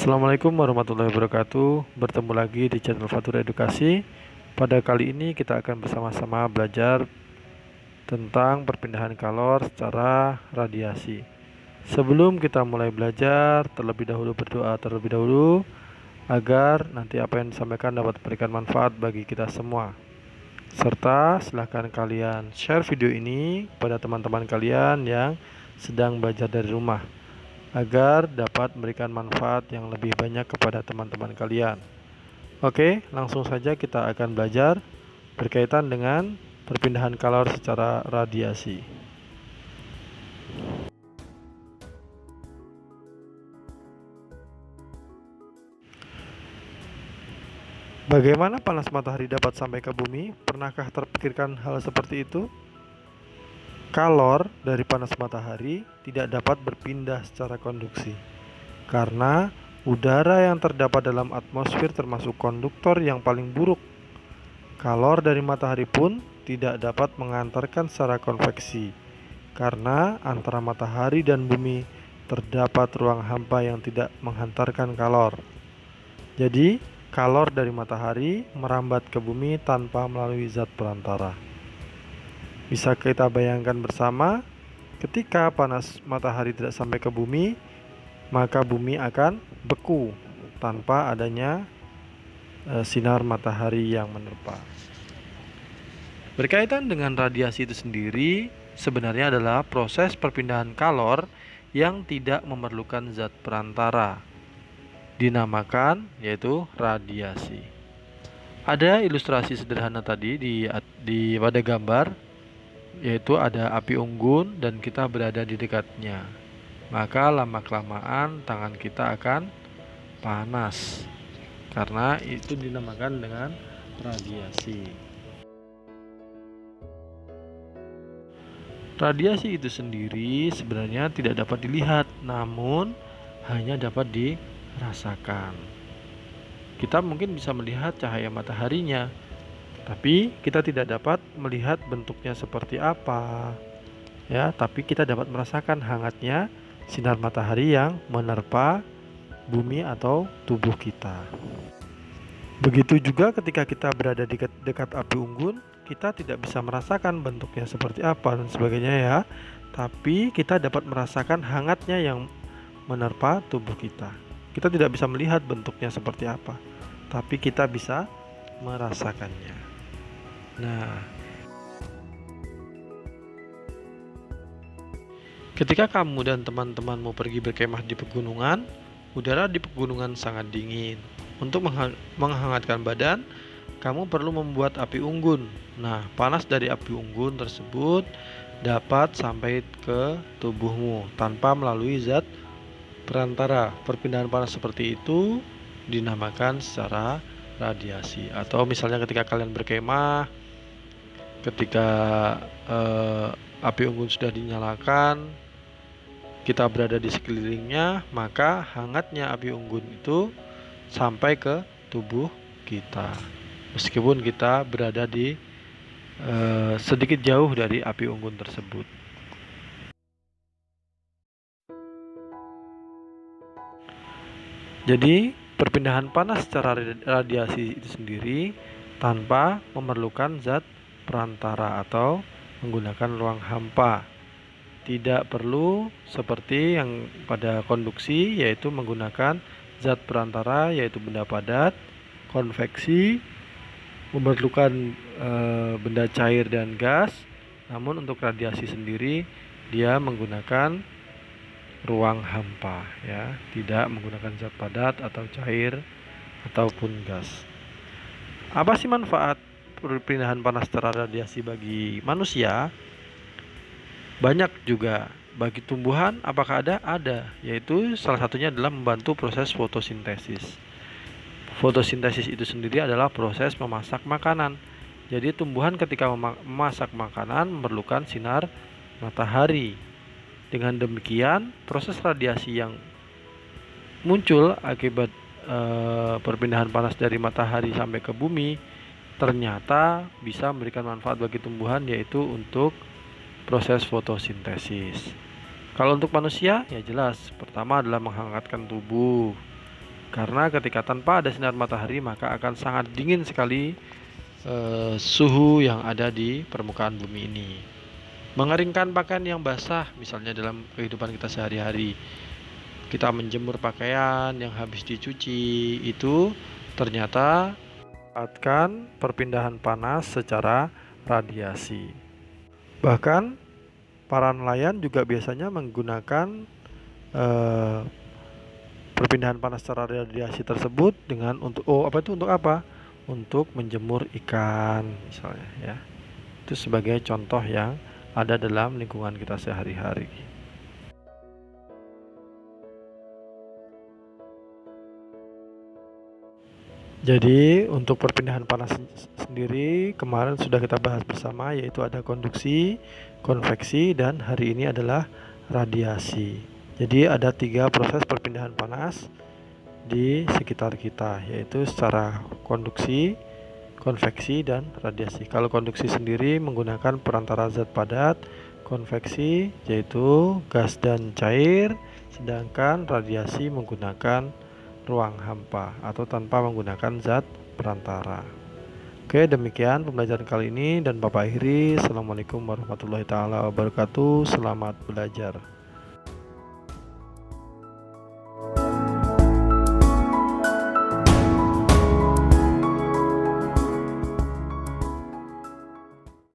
Assalamualaikum warahmatullahi wabarakatuh. Bertemu lagi di channel Fatur Edukasi. Pada kali ini kita akan bersama-sama belajar tentang perpindahan kalor secara radiasi. Sebelum kita mulai belajar, terlebih dahulu berdoa terlebih dahulu agar nanti apa yang disampaikan dapat memberikan manfaat bagi kita semua. Serta silahkan kalian share video ini pada teman-teman kalian yang sedang belajar dari rumah, agar dapat memberikan manfaat yang lebih banyak kepada teman-teman kalian. Oke, langsung saja kita akan belajar berkaitan dengan perpindahan kalor secara radiasi. Bagaimana panas matahari dapat sampai ke bumi? Pernahkah terpikirkan hal seperti itu? Kalor dari panas matahari tidak dapat berpindah secara konduksi karena udara yang terdapat dalam atmosfer termasuk konduktor yang paling buruk. Kalor dari matahari pun tidak dapat mengantarkan secara konveksi karena antara matahari dan bumi terdapat ruang hampa yang tidak menghantarkan kalor. Jadi, kalor dari matahari merambat ke bumi tanpa melalui zat perantara. Bisa kita bayangkan bersama, ketika panas matahari tidak sampai ke bumi, maka bumi akan beku tanpa adanya sinar matahari yang menerpa. Berkaitan dengan radiasi itu sendiri, sebenarnya adalah proses perpindahan kalor yang tidak memerlukan zat perantara, dinamakan yaitu radiasi. Ada ilustrasi sederhana tadi pada gambar, yaitu ada api unggun dan kita berada di dekatnya. Maka lama-kelamaan tangan kita akan panas karena itu dinamakan dengan radiasi. Radiasi itu sendiri sebenarnya tidak dapat dilihat, namun hanya dapat dirasakan. Kita mungkin bisa melihat cahaya mataharinya, tapi kita tidak dapat melihat bentuknya seperti apa. Ya, tapi kita dapat merasakan hangatnya sinar matahari yang menerpa bumi atau tubuh kita. Begitu juga ketika kita berada di dekat api unggun, kita tidak bisa merasakan bentuknya seperti apa dan sebagainya ya. Tapi kita dapat merasakan hangatnya yang menerpa tubuh kita. Kita tidak bisa melihat bentuknya seperti apa, tapi kita bisa merasakannya. Nah, ketika kamu dan teman-teman mau pergi berkemah di pegunungan, udara di pegunungan sangat dingin. Untuk menghangatkan badan, kamu perlu membuat api unggun. Nah, panas dari api unggun tersebut dapat sampai ke tubuhmu tanpa melalui zat perantara. Perpindahan panas seperti itu dinamakan secara radiasi. Atau misalnya ketika kalian berkemah, ketika api unggun sudah dinyalakan, kita berada di sekelilingnya, maka hangatnya api unggun itu sampai ke tubuh kita, meskipun kita berada di sedikit jauh dari api unggun tersebut. Jadi perpindahan panas secara radiasi itu sendiri tanpa memerlukan zat perantara atau menggunakan ruang hampa. Tidak perlu seperti yang pada konduksi, yaitu menggunakan zat perantara yaitu benda padat. Konveksi memerlukan benda cair dan gas. Namun untuk radiasi sendiri dia menggunakan ruang hampa ya, tidak menggunakan zat padat atau cair ataupun gas. Apa sih manfaat perpindahan panas secara radiasi bagi manusia? Banyak juga. Bagi tumbuhan apakah ada? Ada, yaitu salah satunya adalah membantu proses fotosintesis. Fotosintesis itu sendiri adalah proses memasak makanan. Jadi tumbuhan ketika memasak makanan memerlukan sinar matahari. Dengan demikian, proses radiasi yang muncul akibat perpindahan panas dari matahari sampai ke bumi ternyata bisa memberikan manfaat bagi tumbuhan, yaitu untuk proses fotosintesis. Kalau untuk manusia ya jelas, pertama adalah menghangatkan tubuh, Karena ketika tanpa ada sinar matahari maka akan sangat dingin sekali suhu yang ada di permukaan bumi ini. Mengeringkan pakaian yang basah, misalnya dalam kehidupan kita sehari-hari, kita menjemur pakaian yang habis dicuci, itu ternyata memanfaatkan perpindahan panas secara radiasi. Bahkan para nelayan juga biasanya menggunakan perpindahan panas secara radiasi tersebut dengan untuk untuk apa? Untuk menjemur ikan misalnya ya. Itu sebagai contoh yang ada dalam lingkungan kita sehari-hari. Jadi untuk perpindahan panas sendiri kemarin sudah kita bahas bersama, yaitu ada konduksi, konveksi, dan hari ini adalah radiasi. Jadi ada 3 proses perpindahan panas di sekitar kita, yaitu secara konduksi, konveksi, dan radiasi. Kalau konduksi sendiri menggunakan perantara zat padat, konveksi yaitu gas dan cair, sedangkan radiasi menggunakan ruang hampa atau tanpa menggunakan zat perantara. Oke, demikian pembelajaran kali ini dan Bapak akhiri. Assalamualaikum warahmatullahi wabarakatuh. Selamat belajar.